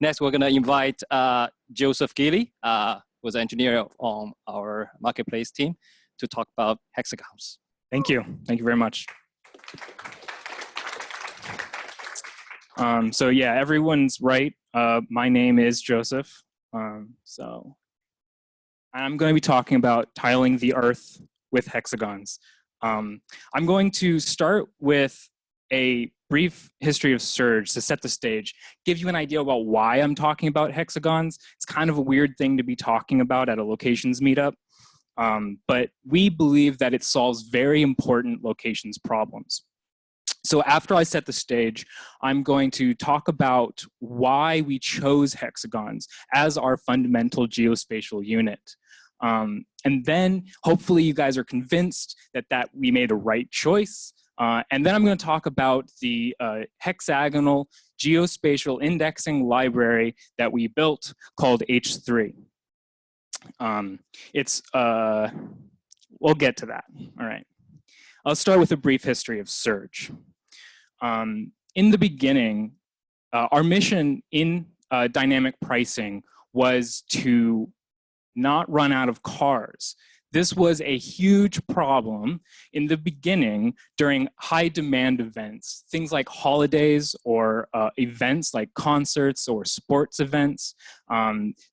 Next, we're going to invite Joseph Gilley, who's an engineer on our marketplace team, to talk about hexagons. Thank you. Thank you very much. So yeah, everyone's right. My name is Joseph. So I'm going to be talking about tiling the Earth with hexagons. I'm going to start with a brief history of surge to set the stage, give you an idea about why I'm talking about hexagons. It's kind of a weird thing to be talking about at a locations meetup, but we believe that it solves very important locations problems. So after I set the stage, I'm going to talk about why we chose hexagons as our fundamental geospatial unit. And then hopefully you guys are convinced that we made a right choice. And then I'm going to talk about the hexagonal geospatial indexing library that we built called H3. We'll get to that. All right. I'll start with a brief history of surge. In the beginning, our mission in dynamic pricing was to not run out of cars. This was a huge problem in the beginning during high demand events, things like holidays or events like concerts or sports events.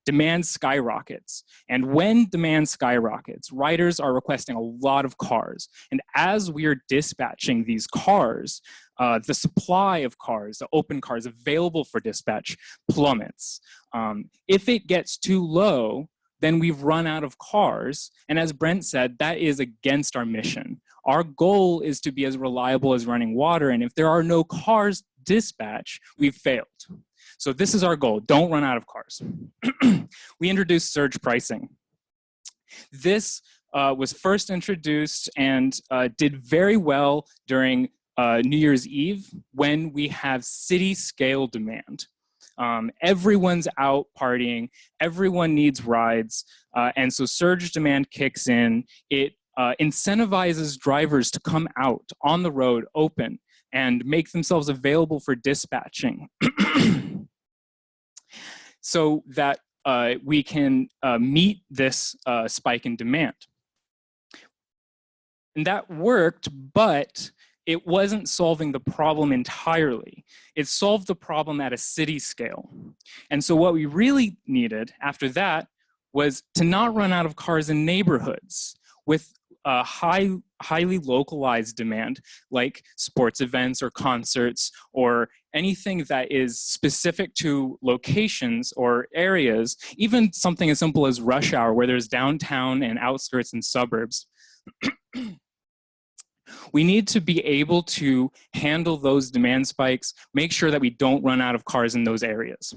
Demand skyrockets. And when demand skyrockets, riders are requesting a lot of cars. And as we are dispatching these cars, the supply of cars, the open cars available for dispatch, plummets. If it gets too low, then we've run out of cars. And as Brent said, that is against our mission. Our goal is to be as reliable as running water. And if there are no cars dispatch, we've failed. So this is our goal. Don't run out of cars. We introduced surge pricing. This was first introduced and did very well during New Year's Eve when we have city scale demand. Everyone's out partying, everyone needs rides, and so surge demand kicks in. It incentivizes drivers to come out on the road open and make themselves available for dispatching so that we can meet this spike in demand. And that worked, but it wasn't solving the problem entirely. It solved the problem at a city scale. And so what we really needed after that was to not run out of cars in neighborhoods with highly localized demand, like sports events or concerts or anything that is specific to locations or areas, even something as simple as rush hour where there's downtown and outskirts and suburbs. We need to be able to handle those demand spikes, make sure that we don't run out of cars in those areas.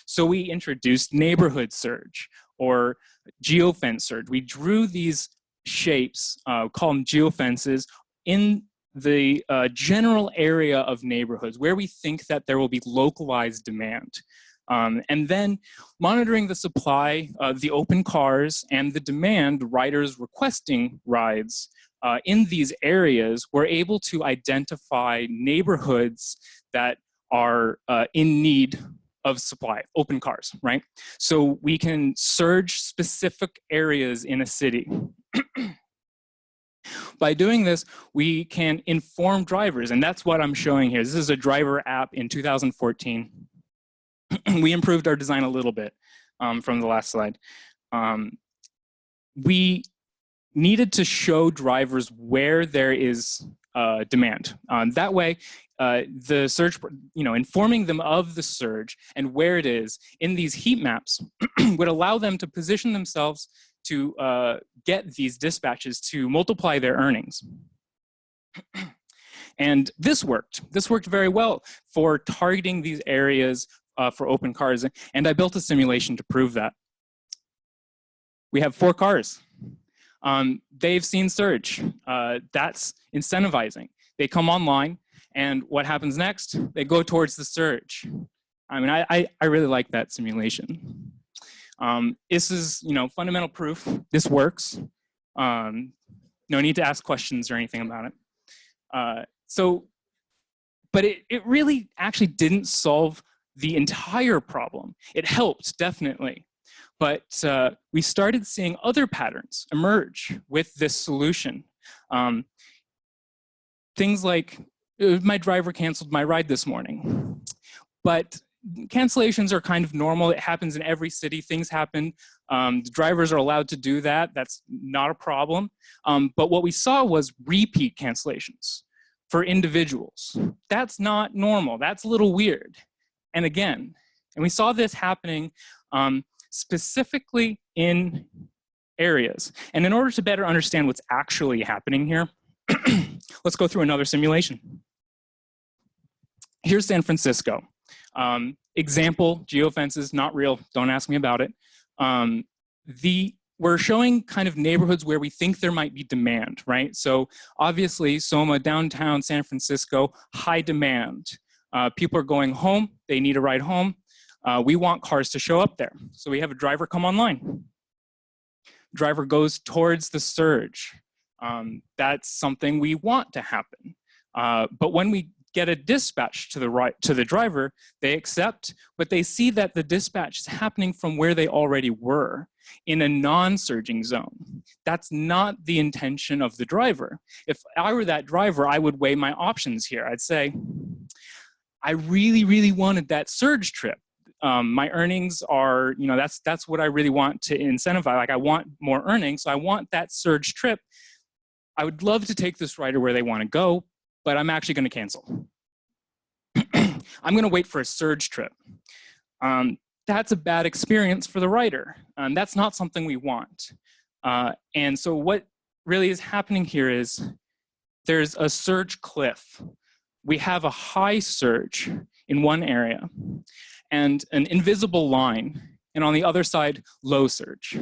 So we introduced neighborhood surge or geofence surge. We drew these shapes, call them geofences, in the general area of neighborhoods where we think that there will be localized demand. And then monitoring the supply of the open cars and the demand, riders requesting rides in these areas, we're able to identify neighborhoods that are in need of supply, open cars, right? So we can surge specific areas in a city. By doing this, we can inform drivers, and that's what I'm showing here. This is a driver app in 2014. We improved our design a little bit from the last slide. We needed to show drivers where there is demand. That way, the surge, informing them of the surge and where it is in these heat maps would allow them to position themselves to get these dispatches to multiply their earnings. And this worked. This worked very well for targeting these areas for open cars. And I built a simulation to prove that. We have 4 cars. They've seen surge. That's incentivizing. They come online, and what happens next? They go towards the surge. I mean, I really like that simulation. This is, fundamental proof. This works. No need to ask questions or anything about it. But it really actually didn't solve the entire problem. It helped, definitely. But we started seeing other patterns emerge with this solution. Things like, my driver canceled my ride this morning. But cancellations are kind of normal. It happens in every city. Things happen. The drivers are allowed to do that. That's not a problem. But what we saw was repeat cancellations for individuals. That's not normal. That's a little weird. And again, and we saw this happening specifically in areas. And in order to better understand what's actually happening here, let's go through another simulation. Here's San Francisco. Example, geofences, not real, don't ask me about it. We're showing kind of neighborhoods where we think there might be demand, right? So obviously, Soma, downtown San Francisco, high demand. People are going home, they need a ride home. We want cars to show up there. So we have a driver come online. Driver goes towards the surge. That's something we want to happen. But when we get a dispatch to the driver, they accept, but they see that the dispatch is happening from where they already were, in a non-surging zone. That's not the intention of the driver. If I were that driver, I would weigh my options here. I'd say, I really, really wanted that surge trip. My earnings are, that's what I really want to incentivize. Like, I want more earnings, so I want that surge trip. I would love to take this rider where they want to go, but I'm actually going to cancel. I'm going to wait for a surge trip. That's a bad experience for the rider. That's not something we want. And so what really is happening here is there's a surge cliff. We have a high surge in one area and an invisible line, and on the other side, low surge.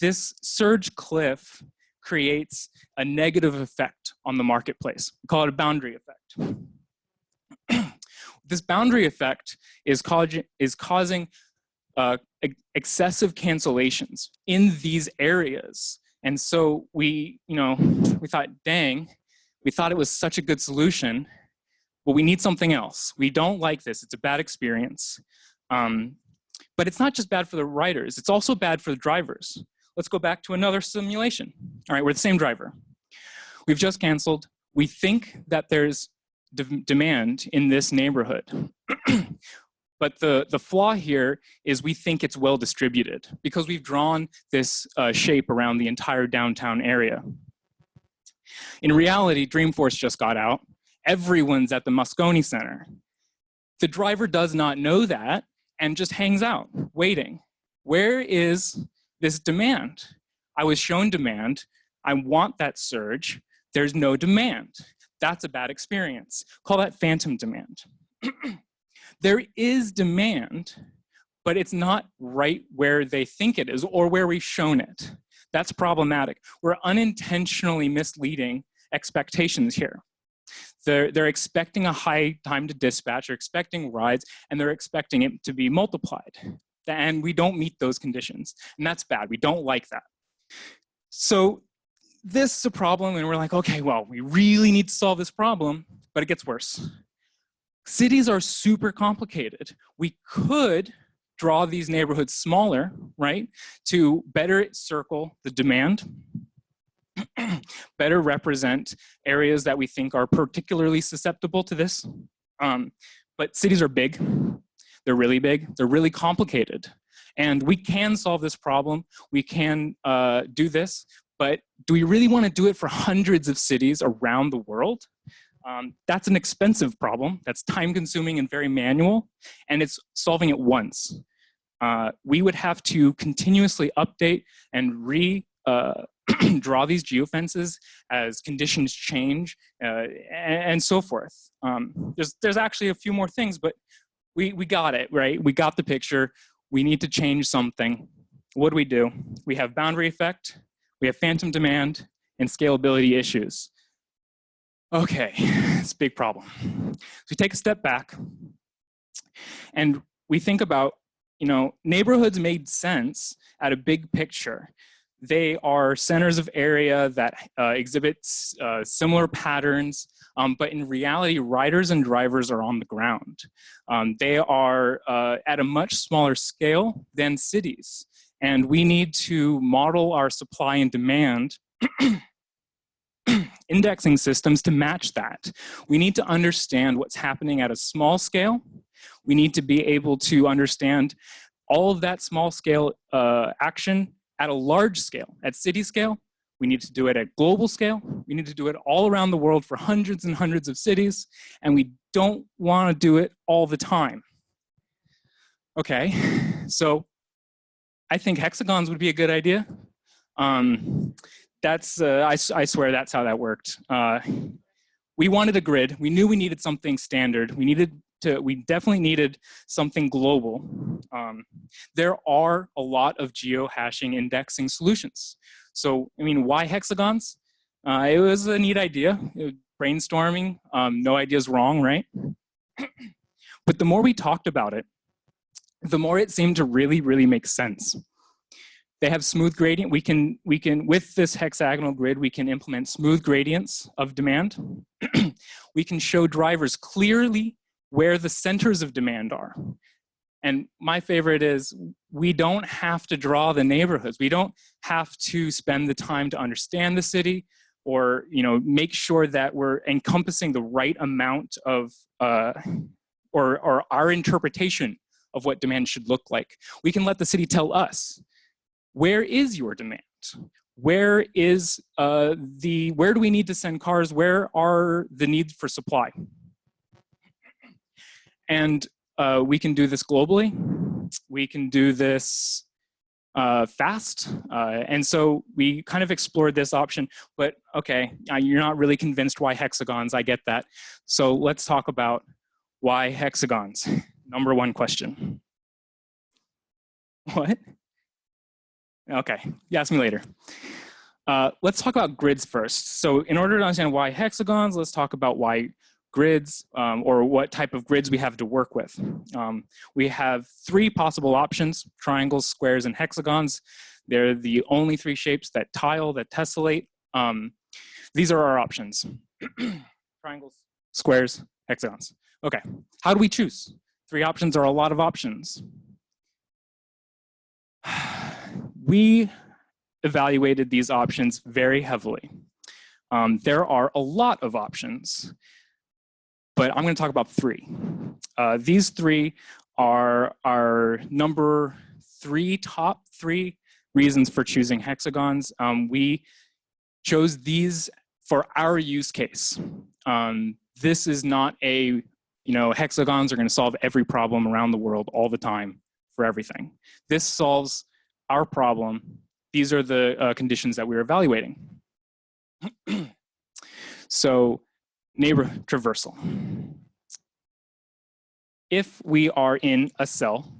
This surge cliff creates a negative effect on the marketplace. We call it a boundary effect. This boundary effect is causing excessive cancellations in these areas. And so we thought, dang, we thought it was such a good solution, but we need something else. We don't like this, it's a bad experience. But it's not just bad for the riders, it's also bad for the drivers. Let's go back to another simulation. All right, we're the same driver. We've just canceled. We think that there's demand in this neighborhood. But the flaw here is we think it's well distributed because we've drawn this shape around the entire downtown area. In reality, Dreamforce just got out. Everyone's at the Moscone Center. The driver does not know that and just hangs out, waiting. Where is this demand? I was shown demand. I want that surge. There's no demand. That's a bad experience. Call that phantom demand. There is demand, but it's not right where they think it is or where we've shown it. That's problematic. We're unintentionally misleading expectations here. They're expecting a high time to dispatch, they're expecting rides, and they're expecting it to be multiplied. And we don't meet those conditions. And that's bad. We don't like that. So this is a problem, and we're like, okay, well, we really need to solve this problem, but it gets worse. Cities are super complicated. We could draw these neighborhoods smaller, right, to better circle the demand, better represent areas that we think are particularly susceptible to this. But cities are big. They're really big. They're really complicated. And we can solve this problem. We can do this. But do we really want to do it for hundreds of cities around the world? That's an expensive problem. That's time-consuming and very manual. And it's solving it once. We would have to continuously update and draw these geofences as conditions change and so forth. There's actually a few more things, but we got it, right? We got the picture. We need to change something. What do? We have boundary effect, we have phantom demand, and scalability issues. Okay, it's a big problem. So we take a step back and we think about, neighborhoods made sense at a big picture. They are centers of area that exhibit similar patterns, but in reality, riders and drivers are on the ground. They are at a much smaller scale than cities, and we need to model our supply and demand indexing systems to match that. We need to understand what's happening at a small scale. We need to be able to understand all of that small scale action at a large scale, at city scale. We need to do it at global scale. We need to do it all around the world for hundreds and hundreds of cities, and we don't want to do it all the time. Okay, so I think hexagons would be a good idea. I swear that's how that worked. We wanted a grid. We knew we needed something standard. We definitely needed something global. There are a lot of geohashing indexing solutions. So, I mean, why hexagons? It was a neat idea. Brainstorming, no idea's wrong, right? But the more we talked about it, the more it seemed to really, really make sense. They have smooth gradient. We can, with this hexagonal grid, we can implement smooth gradients of demand. We can show drivers clearly where the centers of demand are. And my favorite is, we don't have to draw the neighborhoods. We don't have to spend the time to understand the city or make sure that we're encompassing the right amount of, or our interpretation of what demand should look like. We can let the city tell us, where is your demand? Where is where do we need to send cars? Where are the needs for supply? And we can do this globally. We can do this fast. And so we kind of explored this option, but okay, you're not really convinced why hexagons, I get that. So let's talk about why hexagons. Number one question. What? Okay, you ask me later. Let's talk about grids first. So in order to understand why hexagons, let's talk about why grids, or what type of grids we have to work with. We have three possible options: triangles, squares, and hexagons. They're the only three shapes that tile, that tessellate. These are our options: triangles, squares, hexagons. Okay, how do we choose? Three options are a lot of options. We evaluated these options very heavily. There are a lot of options, but I'm going to talk about three. These three are our top three reasons for choosing hexagons. We chose these for our use case. This is not a, hexagons are going to solve every problem around the world all the time for everything. This solves our problem. These are the conditions that we're evaluating. So, neighbor traversal. If we are in a cell,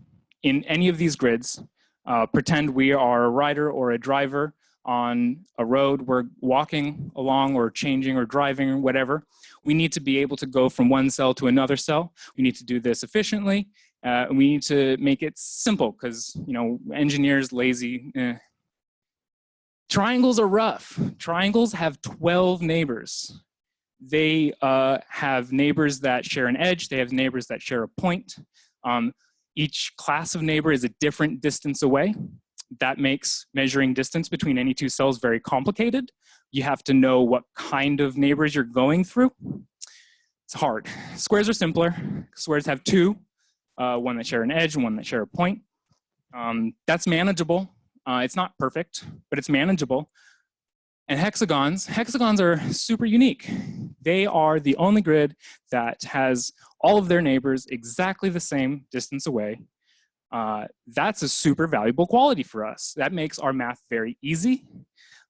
in any of these grids, pretend we are a rider or a driver on a road, we're walking along or changing or driving or whatever, we need to be able to go from one cell to another cell. We need to do this efficiently. We need to make it simple because, engineers, lazy. Triangles are rough. Triangles have 12 neighbors. They have neighbors that share an edge. They have neighbors that share a point. Each class of neighbor is a different distance away. That makes measuring distance between any two cells very complicated. You have to know what kind of neighbors you're going through. It's hard. Squares are simpler. Squares have two, one that share an edge and one that share a point. That's manageable. It's not perfect, but it's manageable. And hexagons are super unique. They are the only grid that has all of their neighbors exactly the same distance away. That's a super valuable quality for us. That makes our math very easy.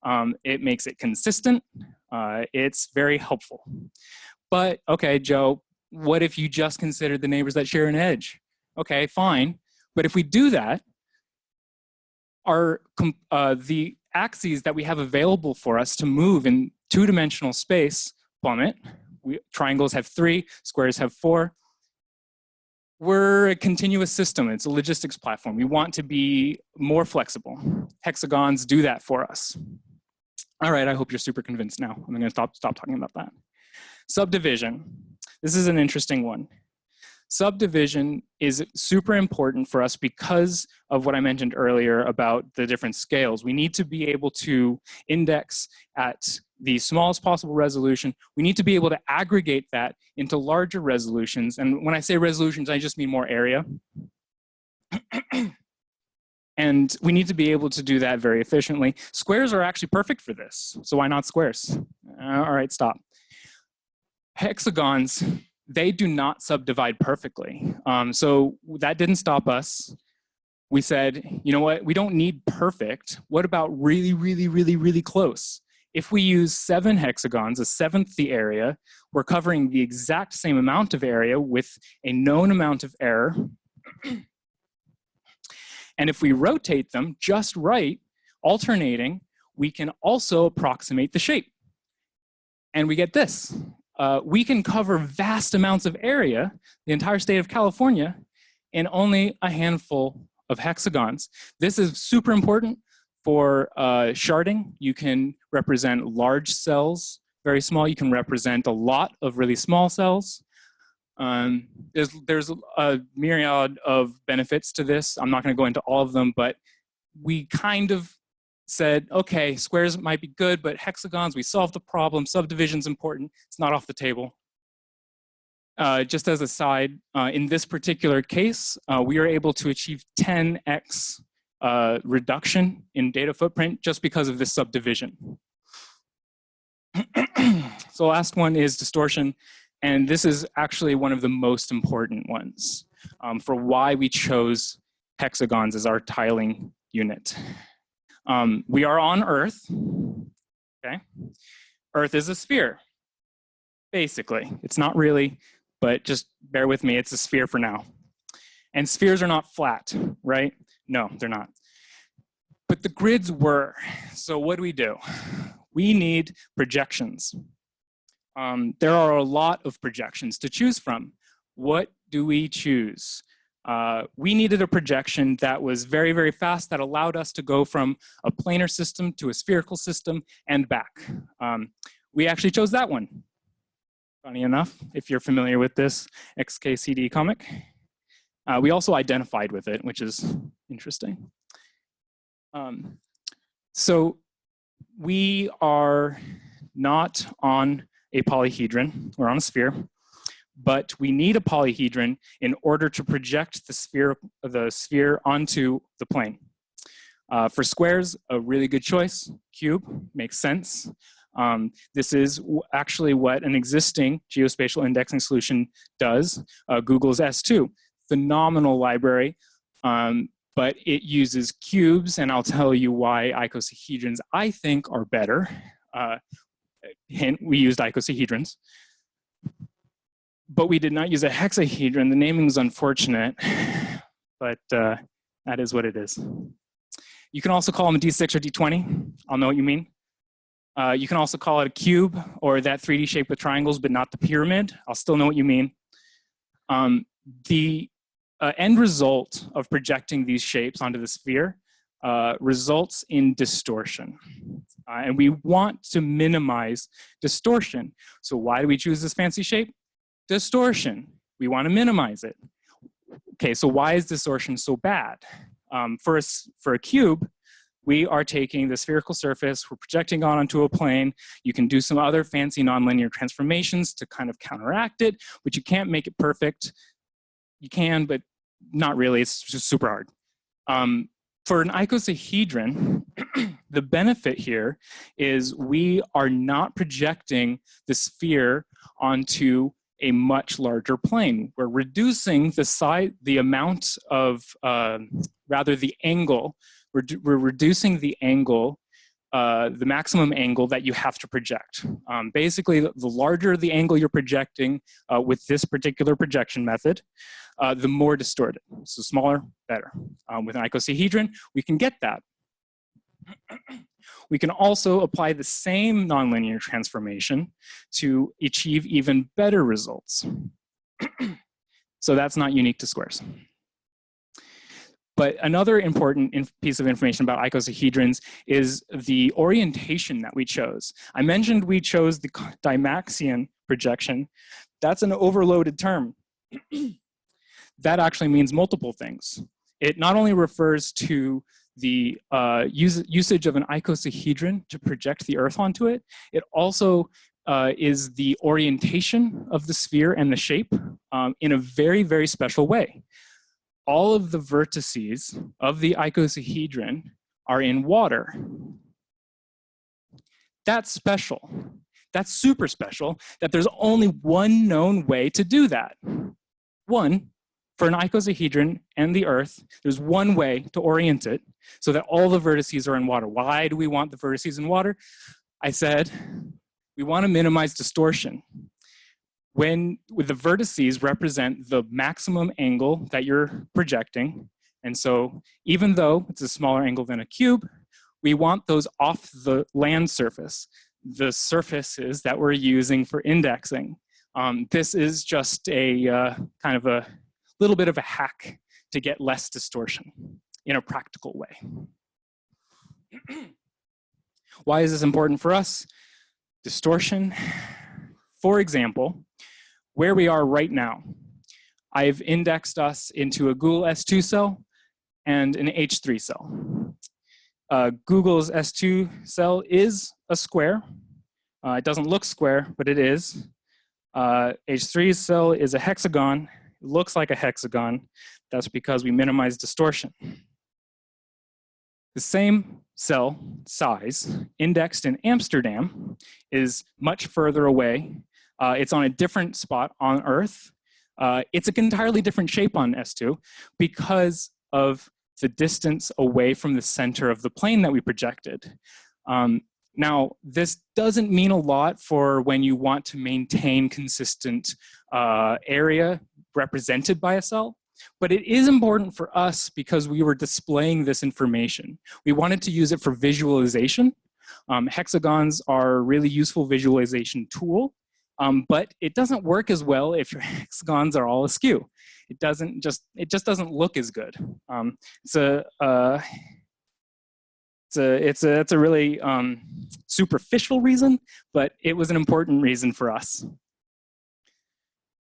It makes it consistent. It's very helpful. But okay, Joe, what if you just considered the neighbors that share an edge? Okay, fine. But if we do that, the axes that we have available for us to move in two-dimensional space plummet. Triangles have 3, squares have 4. we're a continuous system. It's a logistics platform. We want to be more flexible. Hexagons do that for us. All right, I hope you're super convinced now. I'm gonna stop talking about that. Subdivision. This is an interesting one. Subdivision is super important for us because of what I mentioned earlier about the different scales. We need to be able to index at the smallest possible resolution. We need to be able to aggregate that into larger resolutions. And when I say resolutions, I just mean more area. And we need to be able to do that very efficiently. Squares are actually perfect for this. So why not squares? All right, stop. Hexagons, they do not subdivide perfectly. So that didn't stop us. We said, you know what, we don't need perfect. What about really, really, really, really close? If we use 7 hexagons, a seventh the area, we're covering the exact same amount of area with a known amount of error. And if we rotate them just right, alternating, we can also approximate the shape. And we get this. We can cover vast amounts of area, the entire state of California, in only a handful of hexagons. This is super important for sharding. You can represent large cells, very small. You can represent a lot of really small cells. There's a myriad of benefits to this. I'm not going to go into all of them, but we kind of said, okay, squares might be good, but hexagons, we solved the problem. Subdivision's important. It's not off the table. Just as a side, in this particular case, we are able to achieve 10x reduction in data footprint just because of this subdivision. So last one is distortion. And this is actually one of the most important ones for why we chose hexagons as our tiling unit. We are on Earth, okay? Earth is a sphere, basically. It's not really, but just bear with me, it's a sphere for now. And spheres are not flat, right? No, they're not. But the grids were. So what do? We need projections. There are a lot of projections to choose from. What do we choose? We needed a projection that was very, very fast that allowed us to go from a planar system to a spherical system and back. We actually chose that one. Funny enough, if you're familiar with this XKCD comic. We also identified with it, which is interesting. So we are not on a polyhedron, we're on a sphere, but we need a polyhedron in order to project the sphere onto the plane. For squares, a really good choice, cube, makes sense. This is actually what an existing geospatial indexing solution does. Google's S2, phenomenal library, but it uses cubes, and I'll tell you why icosahedrons I think are better. Hint, we used icosahedrons. But we did not use a hexahedron. The naming is unfortunate, but that is what it is. You can also call them a D6 or D20. I'll know what you mean. You can also call it a cube or that 3D shape with triangles, but not the pyramid. I'll still know what you mean. The end result of projecting these shapes onto the sphere results in distortion. And we want to minimize distortion. So why do we choose this fancy shape? Distortion. We want to minimize it. Okay, so why is distortion so bad? For a cube, we are taking the spherical surface, we're projecting it onto a plane. You can do some other fancy nonlinear transformations to kind of counteract it, but you can't make it perfect. You can, but not really, it's just super hard. For an icosahedron, the benefit here is we are not projecting the sphere onto a much larger plane. We're reducing the size, the amount of, rather the angle. We're reducing the angle, the maximum angle that you have to project. Basically, the larger the angle you're projecting with this particular projection method, the more distorted. So smaller, better. With an icosahedron, we can get that. We can also apply the same nonlinear transformation to achieve even better results. So that's not unique to squares. But another important piece of information about icosahedrons is the orientation that we chose. I mentioned we chose the Dymaxion projection. That's an overloaded term. That actually means multiple things. It not only refers to the usage of an icosahedron to project the Earth onto it, it also is the orientation of the sphere and the shape in a very, very special way. All of the vertices of the icosahedron are in water. That's special. That's super special that there's only one known way to do that. One, for an icosahedron and the Earth, there's one way to orient it so that all the vertices are in water. Why do we want the vertices in water? I said, we want to minimize distortion. With the vertices represent the maximum angle that you're projecting. And so even though it's a smaller angle than a cube, we want those off the land surface, the surfaces that we're using for indexing. This is just a kind of a little bit of a hack to get less distortion in a practical way. Why is this important for us? Distortion, for example, where we are right now, I've indexed us into a Google S2 cell and an H3 cell. Google's S2 cell is a square. It doesn't look square, but it is. H3's cell is a hexagon. It looks like a hexagon. That's because we minimize distortion. The same cell size, indexed in Amsterdam, is much further away. It's on a different spot on Earth. It's an entirely different shape on S2 because of the distance away from the center of the plane that we projected. Now, this doesn't mean a lot for when you want to maintain consistent area represented by a cell, but it is important for us because we were displaying this information. We wanted to use it for visualization. Hexagons are a really useful visualization tool. But it doesn't work as well if your hexagons are all askew. It just doesn't look as good. It's a really superficial reason, but it was an important reason for us.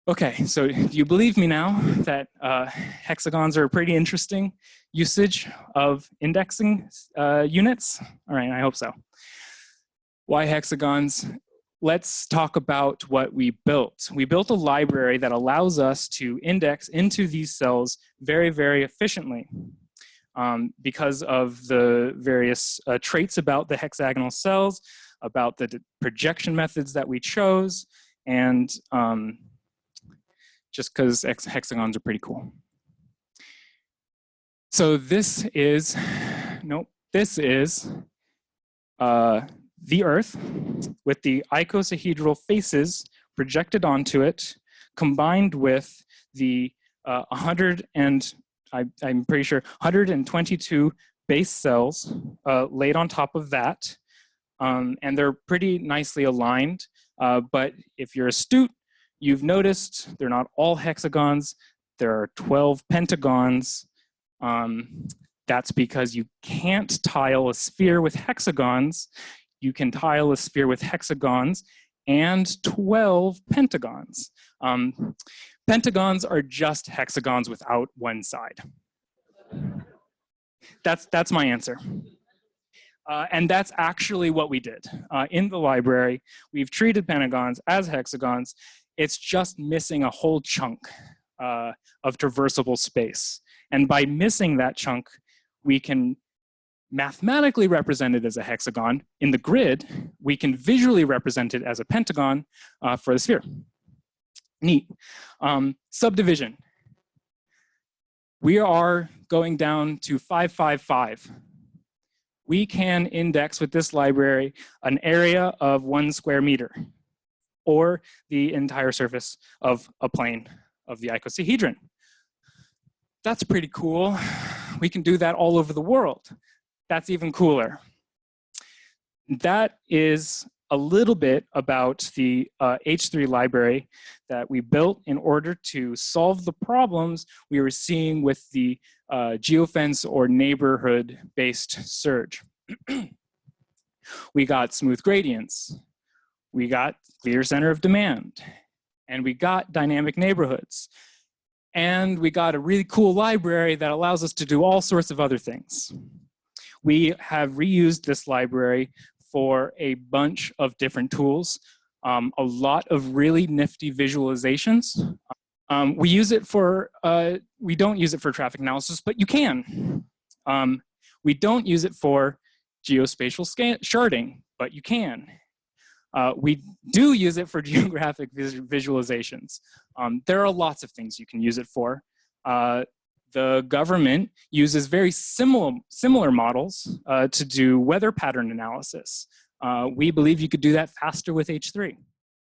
Okay, so do you believe me now that hexagons are a pretty interesting usage of indexing units? All right, I hope so. Why hexagons? Let's talk about what we built. We built a library that allows us to index into these cells very, very efficiently because of the various traits about the hexagonal cells, about the projection methods that we chose, and just because hexagons are pretty cool. So this is the Earth with the icosahedral faces projected onto it, combined with the I'm pretty sure 122 base cells laid on top of that. And they're pretty nicely aligned. But if you're astute, you've noticed they're not all hexagons. There are 12 pentagons. That's because you can't tile a sphere with hexagons. You can tile a sphere with hexagons and 12 pentagons. Pentagons are just hexagons without one side. That's my answer. And that's actually what we did. In the library, we've treated pentagons as hexagons. It's just missing a whole chunk of traversable space. And by missing that chunk, we can mathematically represent it as a hexagon. In the grid, we can visually represent it as a pentagon for the sphere. Neat. Subdivision. We are going down to 555. We can index with this library an area of 1 square meter, or the entire surface of a plane of the icosahedron. That's pretty cool. We can do that all over the world. That's even cooler. That is a little bit about the H3 library that we built in order to solve the problems we were seeing with the geofence or neighborhood-based search. We got smooth gradients, we got clear center of demand, and we got dynamic neighborhoods. And we got a really cool library that allows us to do all sorts of other things. We have reused this library for a bunch of different tools, a lot of really nifty visualizations. We use it for, we don't use it for traffic analysis, but you can. We don't use it for geospatial sharding, but you can. We do use it for geographic visualizations. There are lots of things you can use it for. The government uses very similar models to do weather pattern analysis. We believe you could do that faster with H3.